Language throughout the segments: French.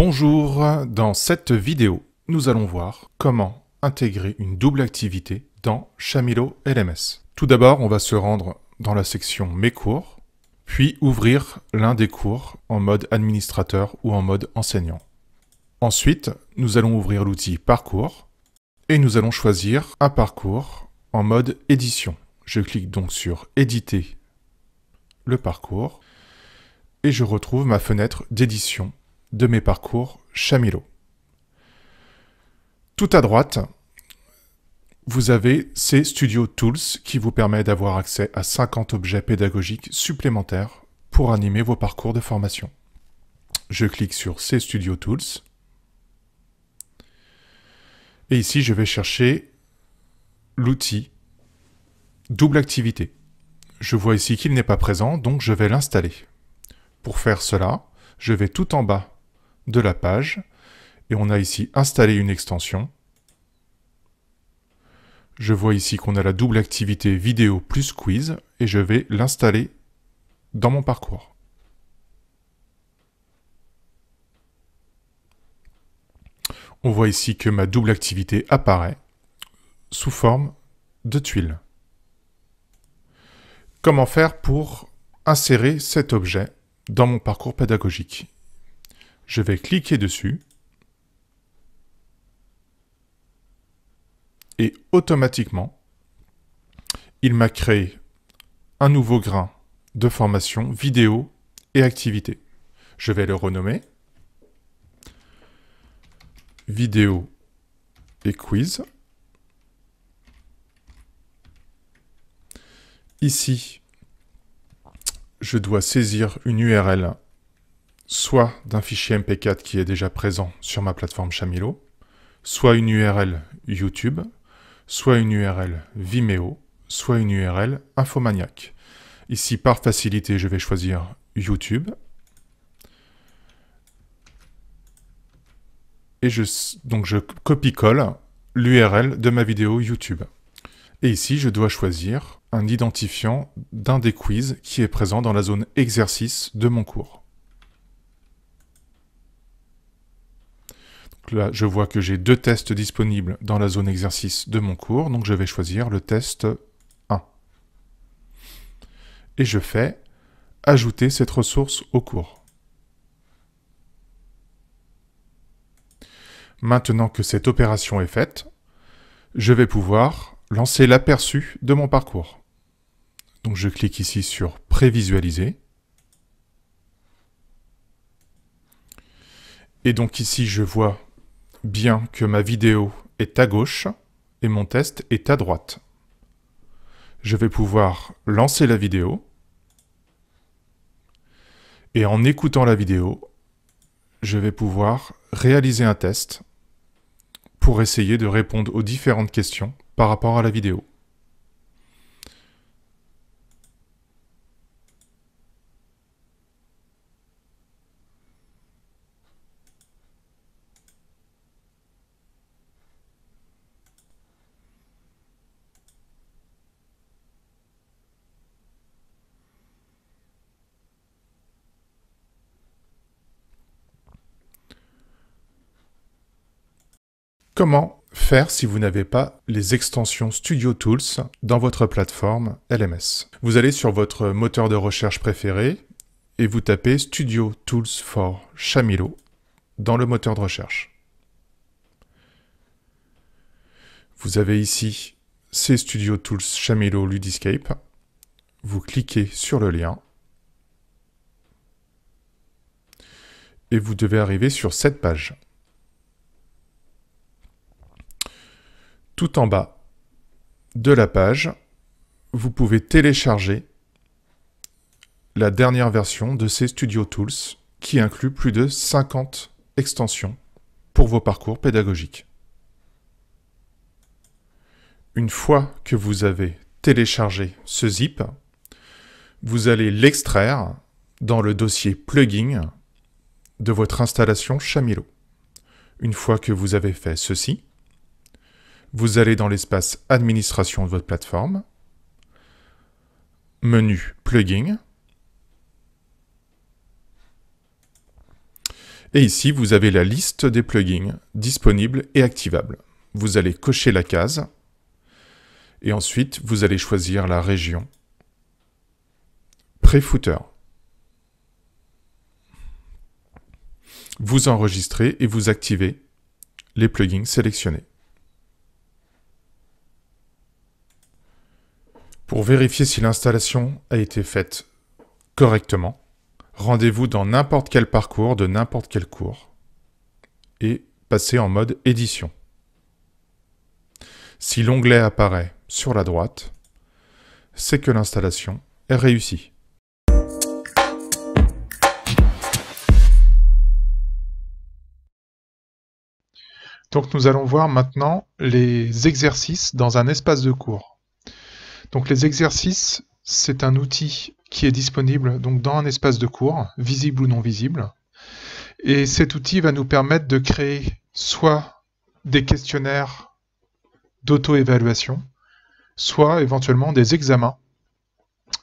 Bonjour, dans cette vidéo, nous allons voir comment intégrer une double activité dans Shamilo LMS. Tout d'abord, on va se rendre dans la section Mes cours, puis ouvrir l'un des cours en mode administrateur ou en mode enseignant. Ensuite, nous allons ouvrir l'outil Parcours et nous allons choisir un parcours en mode édition. Je clique donc sur Éditer le parcours et je retrouve ma fenêtre d'édition de mes parcours Shamilo. Tout à droite, vous avez ces Studio Tools qui vous permet d'avoir accès à 50 objets pédagogiques supplémentaires pour animer vos parcours de formation. Je clique sur ces Studio Tools et ici je vais chercher l'outil double activité. Je vois ici qu'il n'est pas présent, donc je vais l'installer. Pour faire cela, je vais tout en bas de la page et on a ici installé une extension. Je vois ici qu'on a la double activité vidéo plus quiz et je vais l'installer dans mon parcours. On voit ici que ma double activité apparaît sous forme de tuile. Comment faire pour insérer cet objet dans mon parcours pédagogique? Je vais cliquer dessus et automatiquement, il m'a créé un nouveau grain de formation vidéo et activité. Je vais le renommer vidéo et quiz. Ici, je dois saisir une URL soit d'un fichier MP4 qui est déjà présent sur ma plateforme Shamilo, soit une URL YouTube, soit une URL Vimeo, soit une URL Infomaniac. Ici, par facilité, je vais choisir YouTube. Et donc je copie-colle l'URL de ma vidéo YouTube. Et ici, je dois choisir un identifiant d'un des quiz qui est présent dans la zone exercice de mon cours. Donc là, je vois que j'ai deux tests disponibles dans la zone exercice de mon cours, donc je vais choisir le test 1. Et je fais ajouter cette ressource au cours. Maintenant que cette opération est faite, je vais pouvoir lancer l'aperçu de mon parcours. Donc je clique ici sur Prévisualiser. Et donc ici, je vois bien que ma vidéo est à gauche et mon test est à droite. Je vais pouvoir lancer la vidéo. Et en écoutant la vidéo, je vais pouvoir réaliser un test pour essayer de répondre aux différentes questions par rapport à la vidéo. Comment faire si vous n'avez pas les extensions Studio Tools dans votre plateforme LMS? Vous allez sur votre moteur de recherche préféré et vous tapez Studio Tools for Shamilo dans le moteur de recherche. Vous avez ici ces Studio Tools Shamilo Ludiscape. Vous cliquez sur le lien et vous devez arriver sur cette page. Tout en bas de la page, vous pouvez télécharger la dernière version de ces Studio Tools qui inclut plus de 50 extensions pour vos parcours pédagogiques. Une fois que vous avez téléchargé ce zip, vous allez l'extraire dans le dossier plugin de votre installation Shamilo. Une fois que vous avez fait ceci, vous allez dans l'espace Administration de votre plateforme, menu Plugin, Et ici, vous avez la liste des plugins disponibles et activables. Vous allez cocher la case et ensuite, vous allez choisir la région pré-footer. Vous enregistrez et vous activez les plugins sélectionnés. Pour vérifier si l'installation a été faite correctement, rendez-vous dans n'importe quel parcours de n'importe quel cours et passez en mode édition. Si l'onglet apparaît sur la droite, c'est que l'installation est réussie. Donc nous allons voir maintenant les exercices dans un espace de cours. Donc les exercices, c'est un outil qui est disponible donc dans un espace de cours, visible ou non visible. Et cet outil va nous permettre de créer soit des questionnaires d'auto-évaluation, soit éventuellement des examens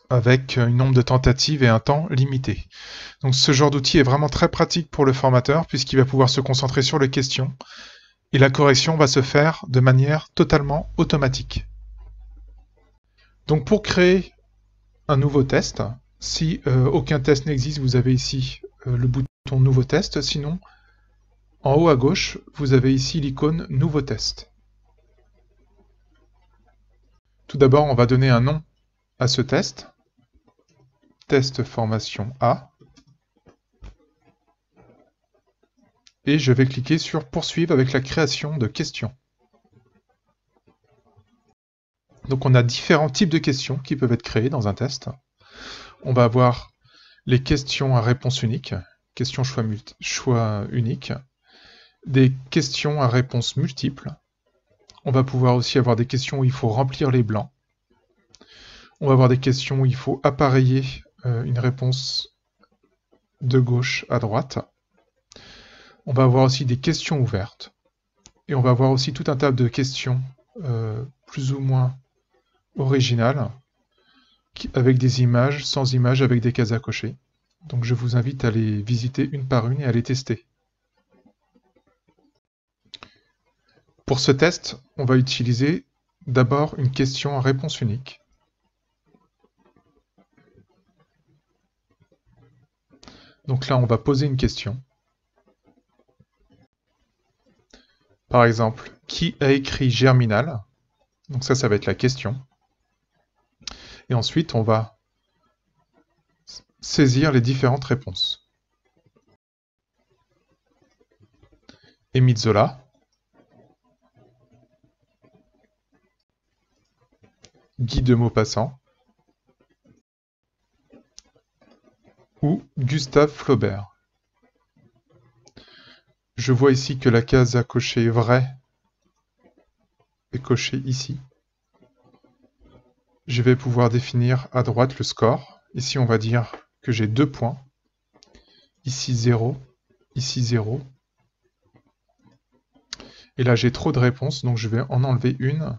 avec un nombre de tentatives et un temps limité. Donc ce genre d'outil est vraiment très pratique pour le formateur puisqu'il va pouvoir se concentrer sur les questions et la correction va se faire de manière totalement automatique. Donc pour créer un nouveau test, si aucun test n'existe, vous avez ici le bouton Nouveau test. Sinon, en haut à gauche, vous avez ici l'icône Nouveau test. Tout d'abord, on va donner un nom à ce test. Test formation A. Et je vais cliquer sur Poursuivre avec la création de questions. Donc on a différents types de questions qui peuvent être créées dans un test. On va avoir les questions à réponse unique, questions choix unique, des questions à réponse multiple. On va pouvoir aussi avoir des questions où il faut remplir les blancs. On va avoir des questions où il faut appareiller une réponse de gauche à droite. On va avoir aussi des questions ouvertes. Et on va avoir aussi tout un tas de questions plus ou moins originales, avec des images, sans images, avec des cases à cocher. Donc je vous invite à les visiter une par une et à les tester. Pour ce test, on va utiliser d'abord une question à réponse unique. Donc là, on va poser une question. Par exemple, qui a écrit Germinal? Donc ça va être la question. Et ensuite, on va saisir les différentes réponses. Émile Zola, Guy de Maupassant ou Gustave Flaubert. Je vois ici que la case à cocher vrai est cochée ici. Je vais pouvoir définir à droite le score. Ici, on va dire que j'ai 2 points. Ici 0, ici 0. Et là, j'ai trop de réponses, donc je vais en enlever une,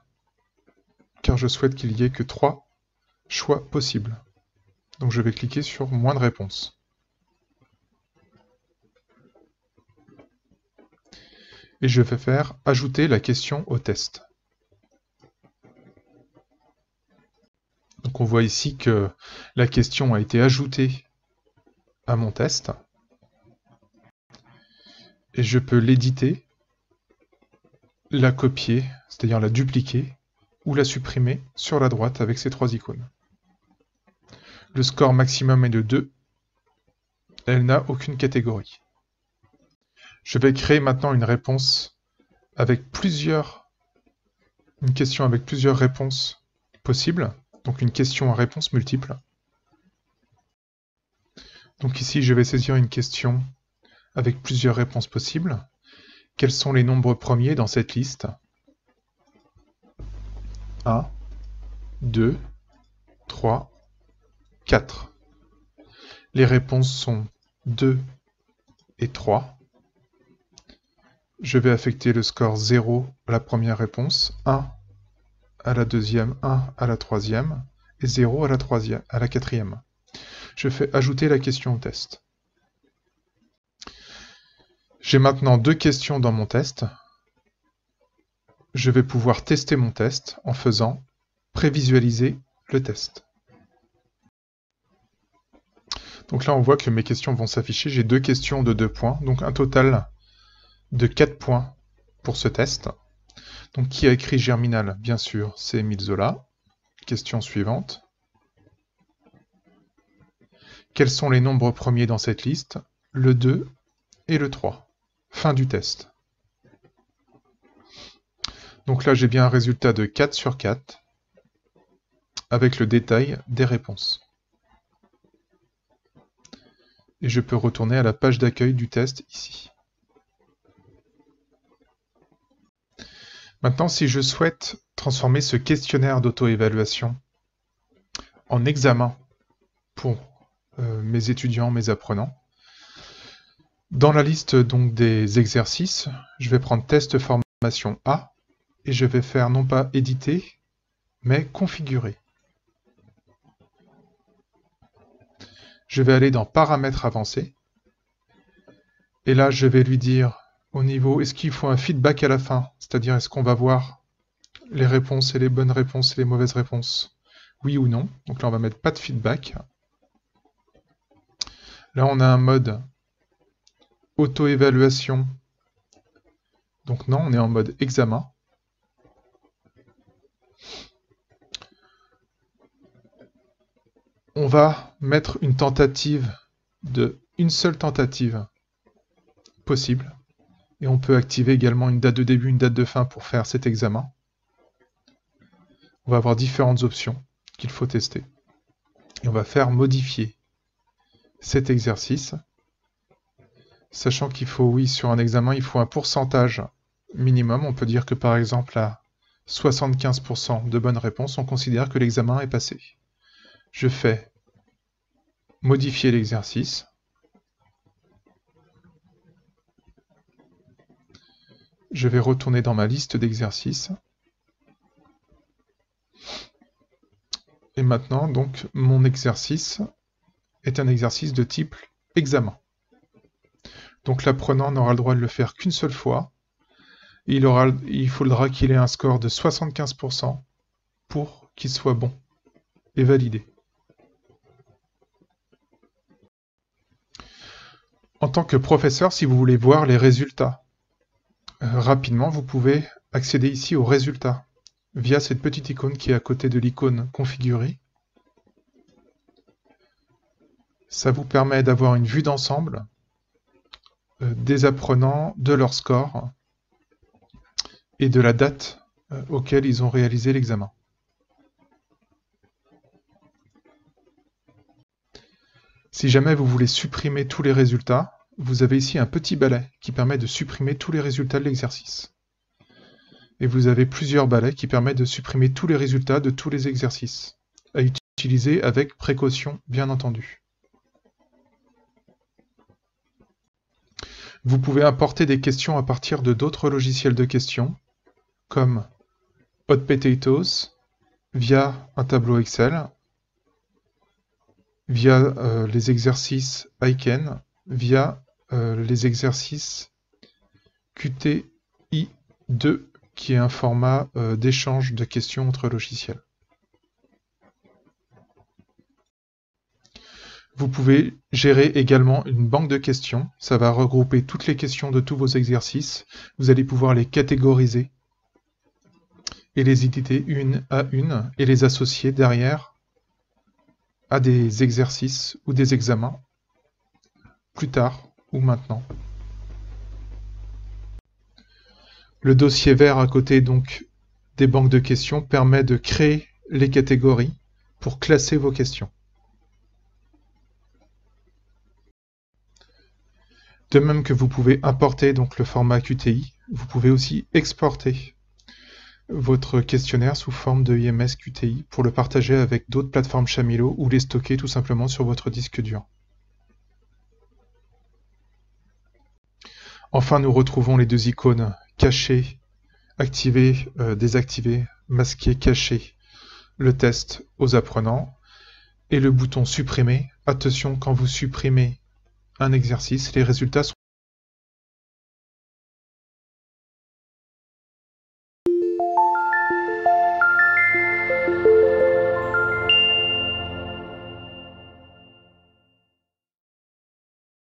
car je souhaite qu'il y ait que 3 choix possibles. Donc je vais cliquer sur moins de réponses. Et je vais faire ajouter la question au test. Donc on voit ici que la question a été ajoutée à mon test. Et je peux l'éditer, la copier, c'est-à-dire la dupliquer, ou la supprimer sur la droite avec ces 3 icônes. Le score maximum est de 2. Elle n'a aucune catégorie. Je vais créer maintenant une réponse avec une question avec plusieurs réponses possibles. Donc une question à réponse multiple. Donc ici, je vais saisir une question avec plusieurs réponses possibles. Quels sont les nombres premiers dans cette liste? 1, 2, 3, 4. Les réponses sont 2 et 3. Je vais affecter le score 0 à la première réponse, 1 à la deuxième, 1 à la troisième, et 0 à la quatrième. Je fais ajouter la question au test. J'ai maintenant 2 questions dans mon test. Je vais pouvoir tester mon test en faisant prévisualiser le test. Donc là, on voit que mes questions vont s'afficher. J'ai 2 questions de 2 points, donc un total de 4 points pour ce test. Donc qui a écrit Germinal? Bien sûr, c'est Émile Zola. Question suivante. Quels sont les nombres premiers dans cette liste? Le 2 et le 3. Fin du test. Donc là, j'ai bien un résultat de 4 sur 4 avec le détail des réponses. Et je peux retourner à la page d'accueil du test ici. Maintenant, si je souhaite transformer ce questionnaire d'auto-évaluation en examen pour mes étudiants, mes apprenants, dans la liste donc des exercices, je vais prendre test formation A et je vais faire non pas éditer, mais configurer. Je vais aller dans paramètres avancés et là je vais lui dire au niveau, est-ce qu'il faut un feedback à la fin? C'est-à-dire, est-ce qu'on va voir les réponses et les bonnes réponses et les mauvaises réponses? Oui ou non? Donc là, on va mettre pas de feedback. Là, on a un mode auto-évaluation. Donc non, on est en mode examen. On va mettre une tentative une seule tentative possible. Et on peut activer également une date de début, une date de fin pour faire cet examen. On va avoir différentes options qu'il faut tester. Et on va faire modifier cet exercice, sachant qu'il faut, oui, sur un examen, il faut un pourcentage minimum. On peut dire que par exemple, à 75% de bonnes réponses, on considère que l'examen est passé. Je fais modifier l'exercice. Je vais retourner dans ma liste d'exercices. Et maintenant, donc, mon exercice est un exercice de type examen. Donc l'apprenant n'aura le droit de le faire qu'une seule fois. Il faudra qu'il ait un score de 75% pour qu'il soit bon et validé. En tant que professeur, si vous voulez voir les résultats, rapidement, vous pouvez accéder ici aux résultats via cette petite icône qui est à côté de l'icône configurer. Ça vous permet d'avoir une vue d'ensemble des apprenants, de leur score et de la date auquel ils ont réalisé l'examen. Si jamais vous voulez supprimer tous les résultats, vous avez ici un petit balai qui permet de supprimer tous les résultats de l'exercice. Et vous avez plusieurs balais qui permettent de supprimer tous les résultats de tous les exercices, à utiliser avec précaution, bien entendu. Vous pouvez importer des questions à partir de d'autres logiciels de questions, comme Hot Potatoes, via un tableau Excel, via les exercices Iken, via les exercices QTI2, qui est un format d'échange de questions entre logiciels. Vous pouvez gérer également une banque de questions. Ça va regrouper toutes les questions de tous vos exercices. Vous allez pouvoir les catégoriser et les éditer une à une et les associer derrière à des exercices ou des examens plus tard ou maintenant. Le dossier vert à côté donc des banques de questions permet de créer les catégories pour classer vos questions. De même que vous pouvez importer donc le format QTI, vous pouvez aussi exporter votre questionnaire sous forme de IMS QTI pour le partager avec d'autres plateformes Shamilo ou les stocker tout simplement sur votre disque dur. Enfin, nous retrouvons les deux icônes cacher, activer, désactiver, masquer, cacher le test aux apprenants et le bouton supprimer. Attention, quand vous supprimez un exercice, les résultats sont